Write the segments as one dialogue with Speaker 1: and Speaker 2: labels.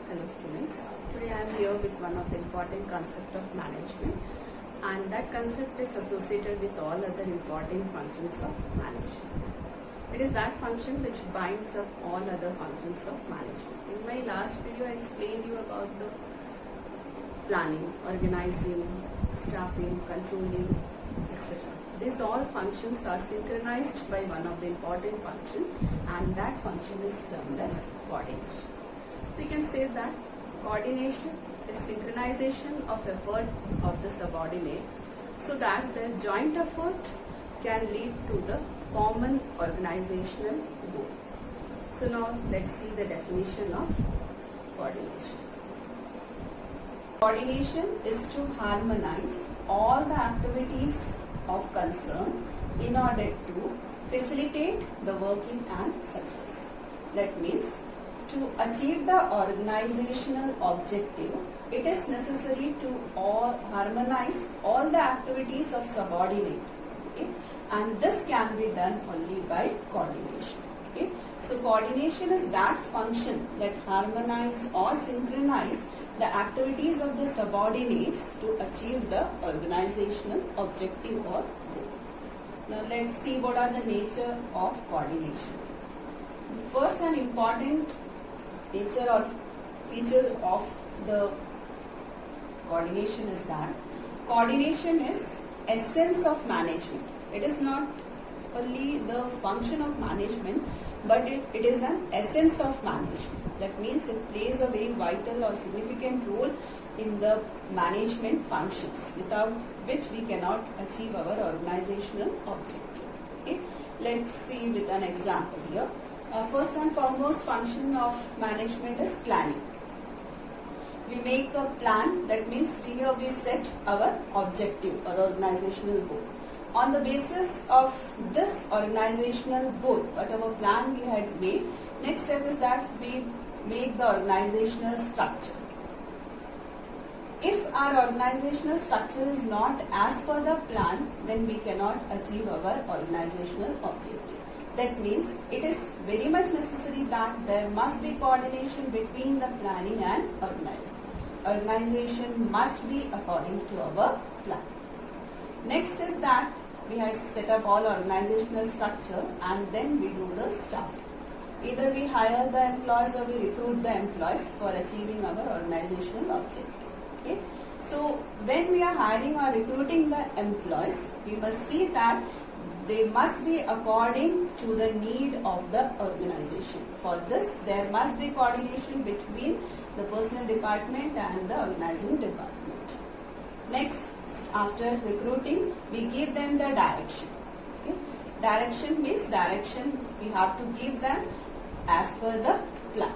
Speaker 1: Hello students, today I am here with one of the important concept of management, and that concept is associated with all other important functions of management. It is that function which binds up all other functions of management. In my last video I explained you about the planning, organizing, staffing, controlling, etc. These all functions are synchronized by one of the important function, and that function is termed as coordination. So you can say that coordination is synchronization of effort of the subordinate so that the joint effort can lead to the common organizational goal. So now let's see the definition of coordination. Coordination is to harmonize all the activities of concern in order to facilitate the working and success. That means to achieve the organizational objective, it is necessary to harmonize all the activities of subordinate, okay? And this can be done only by coordination. Okay? So coordination is that function that harmonize or synchronize the activities of the subordinates to achieve the organizational objective or goal. Now let's see what are the nature of coordination. The first and important nature or feature of the coordination is that coordination is essence of management. It is not only the function of management, but it is an essence of management. That means it plays a very vital or significant role in the management functions, without which we cannot achieve our organizational objective. Okay? Let's see with an example here. First and foremost function of management is planning. We make a plan, that means here we set our objective or organizational goal. On the basis of this organizational goal, whatever plan we had made, next step is that we make the organizational structure. If our organizational structure is not as per the plan, then we cannot achieve our organizational objective. That means it is very much necessary that there must be coordination between the planning and organizing. Organization must be according to our plan. Next is that we have set up all organizational structure, and then we do the staffing. Either we hire the employees or we recruit the employees for achieving our organizational objective. Okay? So when we are hiring or recruiting the employees, we must see that they must be according to the need of the organization. For this, there must be coordination between the personnel department and the organizing department. Next, after recruiting, we give them the direction. Okay? Direction means direction we have to give them as per the plan.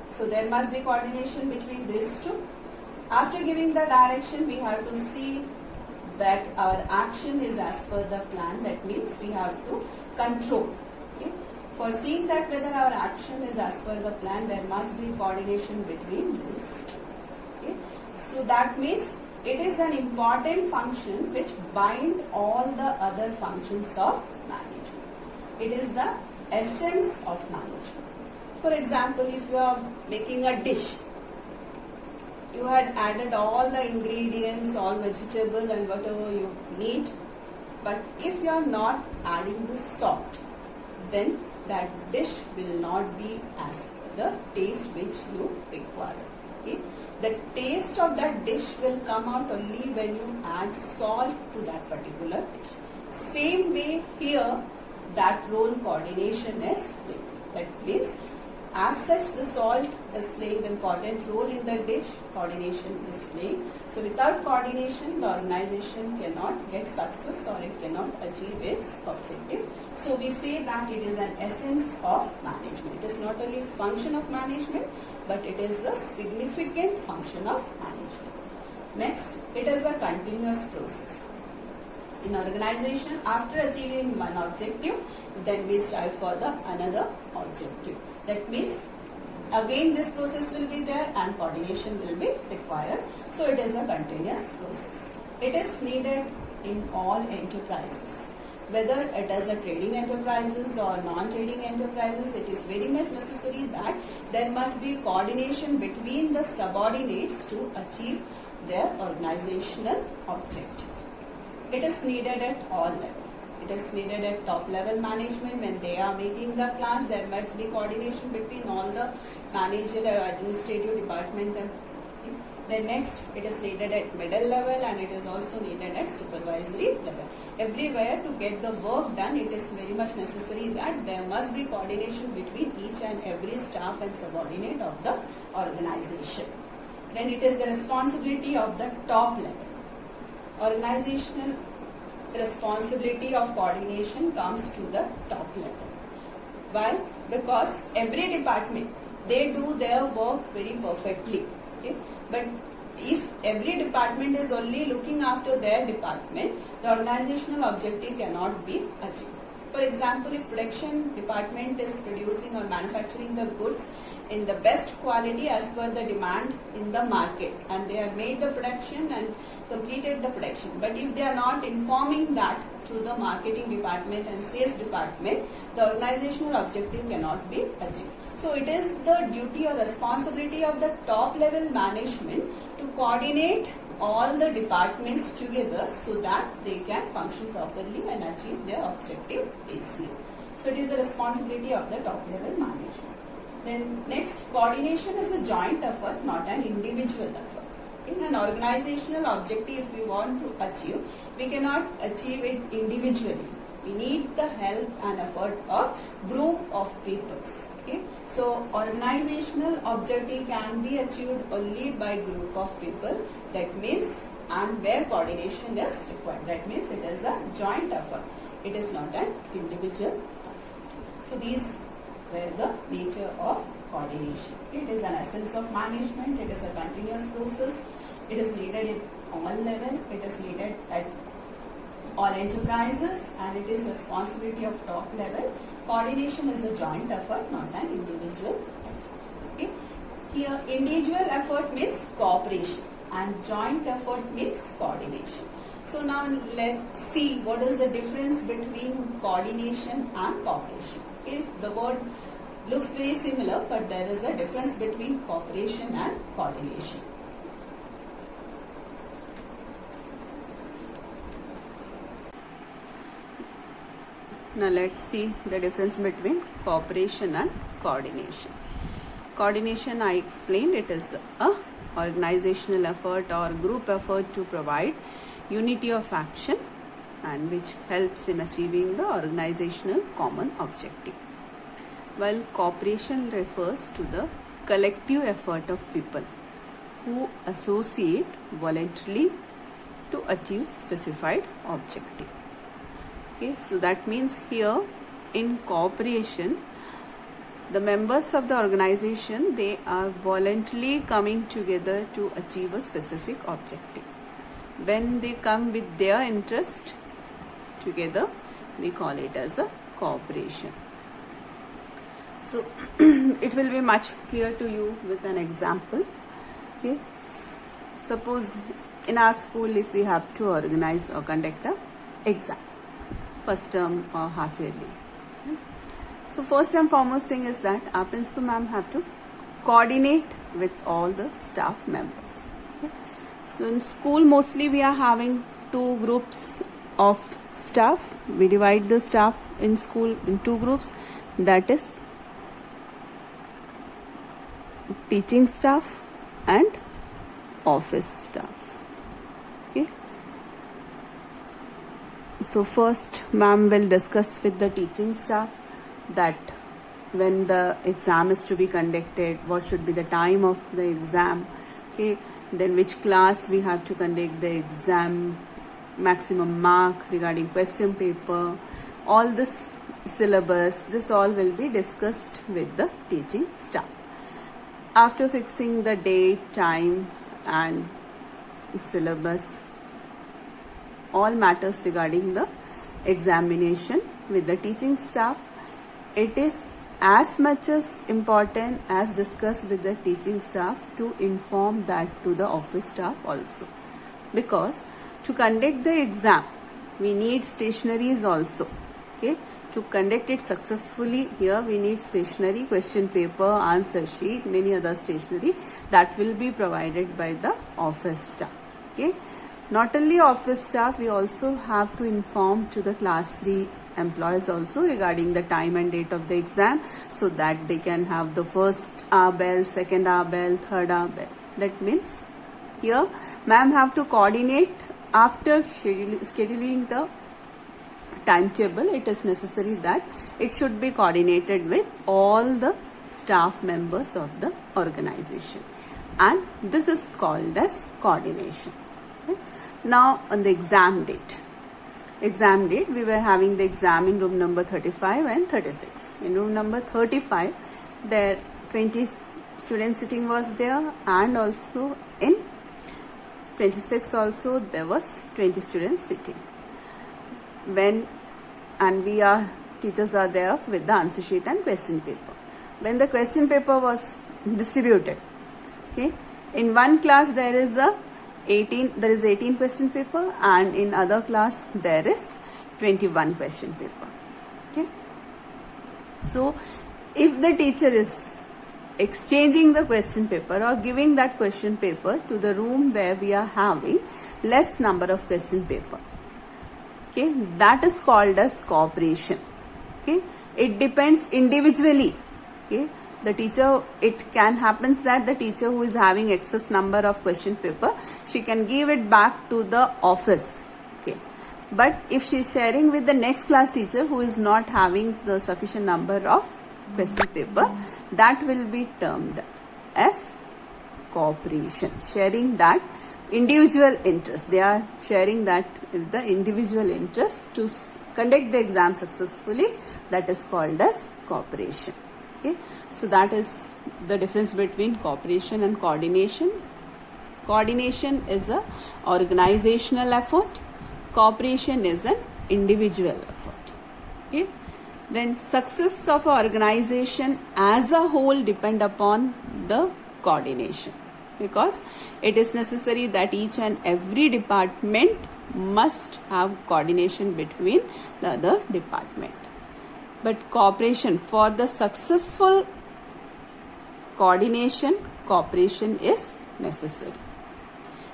Speaker 1: So there must be coordination between these two. After giving the direction, we have to see that our action is as per the plan. That means we have to control. Okay? For seeing that whether our action is as per the plan, there must be coordination between these two. Okay? So that means it is an important function which binds all the other functions of management. It is the essence of management. For example, if you are making a dish, you had added all the ingredients, all vegetables and whatever you need, but if you are not adding the salt, then that dish will not be as per the taste which you require. Okay? The taste of that dish will come out only when you add salt to that particular dish. Same way here, that role coordination is playing. That means as such, the salt is playing an important role in the dish, coordination is playing. So without coordination, the organization cannot get success or it cannot achieve its objective. So we say that it is an essence of management. It is not only a function of management, but it is a significant function of management. Next, it is a continuous process. In organization, after achieving one objective, then we strive for the another objective. That means again this process will be there and coordination will be required. So it is a continuous process. It is needed in all enterprises. whether it is a trading enterprises or non-trading enterprises, it is very much necessary that there must be coordination between the subordinates to achieve their organizational objective. It is needed at all levels. It is needed at top level management when they are making the plans. There must be coordination between all the managerial or administrative department. Then next, it is needed at middle level and it is also needed at supervisory level. Everywhere to get the work done, it is very much necessary that there must be coordination between each and every staff and subordinate of the organization. Then it is the responsibility of the top level. Organizational responsibility of coordination comes to the top level. Why? Because every department, they do their work very perfectly. Okay? But if every department is only looking after their department, the organizational objective cannot be achieved. For example, if production department is producing or manufacturing the goods in the best quality as per the demand in the market, and they have made the production and completed the production, but if they are not informing that to the marketing department and sales department, the organizational objective cannot be achieved. So it is the duty or responsibility of the top level management to coordinate all the departments together so that they can function properly and achieve their objective easily. So it is the responsibility of the top level management. Then next, coordination is a joint effort, not an individual effort. In an organizational objective, if we want to achieve, we cannot achieve it individually. We need the help and effort of group of peoples. Okay? So organizational objective can be achieved only by group of people. That means, and where coordination is required. That means it is a joint effort. It is not an individual effort. So these were the nature of coordination. It is an essence of management. It is a continuous process. It is needed at all level. It is needed at all enterprises, and it is responsibility of top level. Coordination is a joint effort, not an individual effort. Okay? Here, individual effort means cooperation and joint effort means coordination. So now let's see what is the difference between coordination and cooperation. Okay? The word looks very similar, but there is a difference between cooperation and coordination. Now let's see the difference between cooperation and coordination. Coordination, I explained, it is a organizational effort or group effort to provide unity of action and which helps in achieving the organizational common objective. While cooperation refers to the collective effort of people who associate voluntarily to achieve specified objective. Okay, so that means here in cooperation, the members of the organization, they are voluntarily coming together to achieve a specific objective. When they come with their interest together, we call it as a cooperation. So it will be much clear to you with an example. Okay, suppose in our school, if we have to organize or conduct an exam, first term or half yearly. So first and foremost thing is that our principal ma'am have to coordinate with all the staff members. Okay? So in school mostly we are having two groups of staff. We divide the staff in school in two groups, that is teaching staff and office staff. Okay. So first ma'am will discuss with the teaching staff that when the exam is to be conducted, what should be the time of the exam, okay, then which class we have to conduct the exam, maximum mark regarding question paper, all this syllabus, this all will be discussed with the teaching staff. After fixing the date, time and syllabus, all matters regarding the examination with the teaching staff, it is as much as important as discussed with the teaching staff to inform that to the office staff also. Because to conduct the exam, we need stationaries also. Okay, to conduct it successfully, here we need stationery, question paper, answer sheet, many other stationery that will be provided by the office staff. Okay, not only office staff, we also have to inform to the class 3 employees also regarding the time and date of the exam, so that they can have the first hour bell, second hour bell, third hour bell. That means here ma'am have to coordinate after scheduling the timetable. It is necessary that it should be coordinated with all the staff members of the organization, and this is called as coordination. Okay. Now on the exam date, we were having the exam in room number 35 and 36. In room number 35, there 20 student sitting was there, and also in 26 also there was 20 students sitting. Teachers are there with the answer sheet and question paper. When the question paper was distributed, okay, in one class there is 18 question paper, and in other class there is 21 question paper. Okay, so if the teacher is exchanging the question paper or giving that question paper to the room where we are having less number of question paper, okay, that is called as cooperation. Okay, it depends individually. Okay, the teacher, it can happens that the teacher who is having excess number of question paper, she can give it back to the office. Okay, but if she is sharing with the next class teacher who is not having the sufficient number of question paper, that will be termed as cooperation, sharing that individual interest. They are sharing that the individual interest to conduct the exam successfully. That is called as cooperation. Okay, so that is the difference between cooperation and coordination. Coordination is a organizational effort. Cooperation is an individual effort. Okay, then success of an organization as a whole depend upon the coordination, because it is necessary that each and every department must have coordination between the other department. But cooperation, for the successful coordination, cooperation is necessary.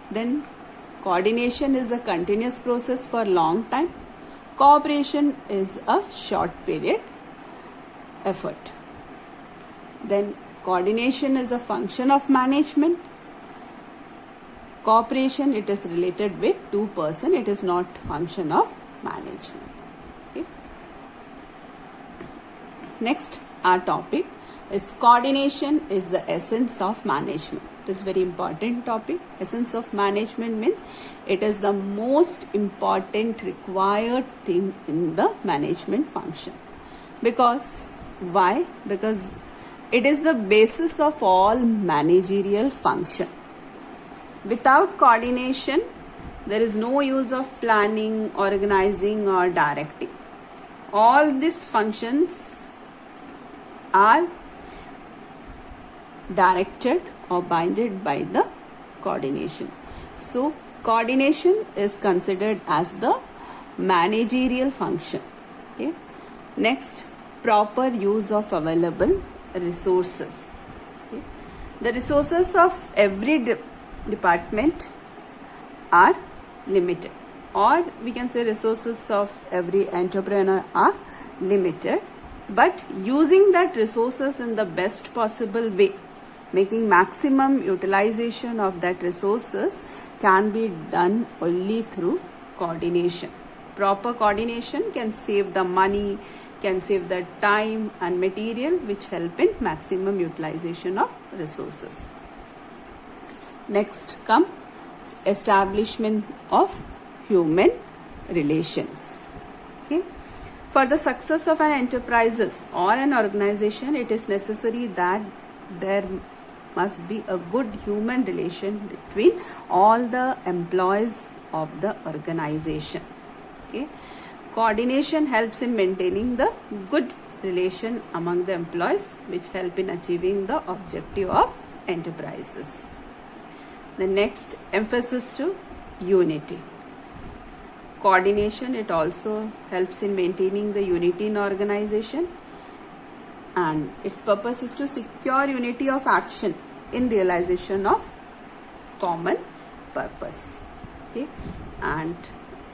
Speaker 1: Then coordination is a continuous process for long time. Cooperation is a short period effort. Then coordination is a function of management. Cooperation, it is related with two person. It is not function of management. Okay. Next, our topic is coordination is the essence of management. It is very important topic. Essence of management means it is the most important required thing in the management function. Because why? Because it is the basis of all managerial function. Without coordination, there is no use of planning, organizing or directing. All these functions are directed or bounded by the coordination. So, coordination is considered as the managerial function. Okay. Next, proper use of available resources. Okay. The resources of every department are limited, or we can say resources of every entrepreneur are limited, but using that resources in the best possible way, making maximum utilization of that resources can be done only through coordination. Proper coordination can save the money, can save the time and material, which help in maximum utilization of resources. Next comes establishment of human relations. Okay. For the success of an enterprises or an organization, it is necessary that there must be a good human relation between all the employees of the organization. Okay. Coordination helps in maintaining the good relation among the employees, which help in achieving the objective of enterprises. The next, emphasis to unity. coordination, it also helps in maintaining the unity in organization, and its purpose is to secure unity of action in realization of common purpose. Okay, and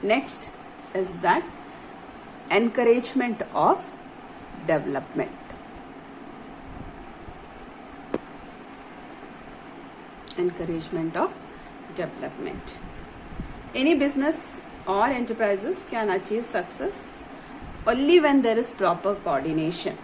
Speaker 1: next is that encouragement of development. Encouragement of development. Any business or enterprises can achieve success only when there is proper coordination,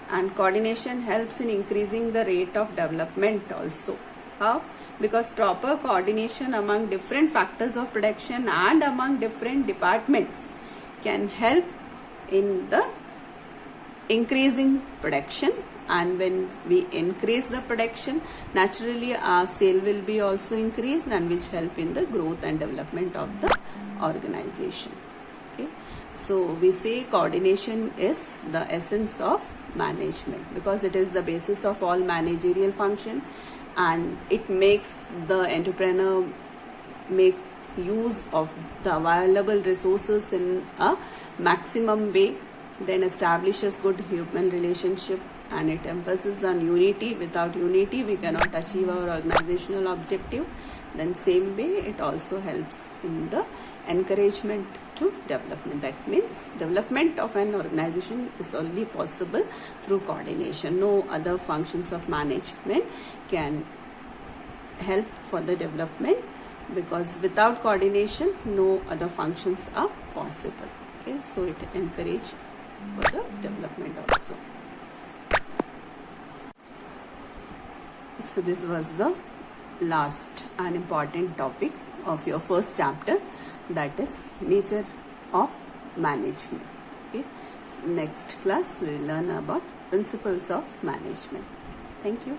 Speaker 1: and coordination helps in increasing the rate of development also. How? Because proper coordination among different factors of production and among different departments can help in the increasing production, and when we increase the production, naturally our sale will be also increased, and which help in the growth and development of the organization. Okay, so we say coordination is the essence of management, because it is the basis of all managerial function, and it makes the entrepreneur make use of the available resources in a maximum way, then establishes good human relationship, and it emphasizes on unity. Without unity we cannot achieve our organizational objective. Then same way it also helps in the encouragement to development. That means development of an organization is only possible through coordination. No other functions of management can help for the development, because without coordination no other functions are possible. Okay, so it encourages for the development also. So this was the last and important topic of your first chapter, that is nature of management. Okay, so next class we will learn about principles of management. Thank you.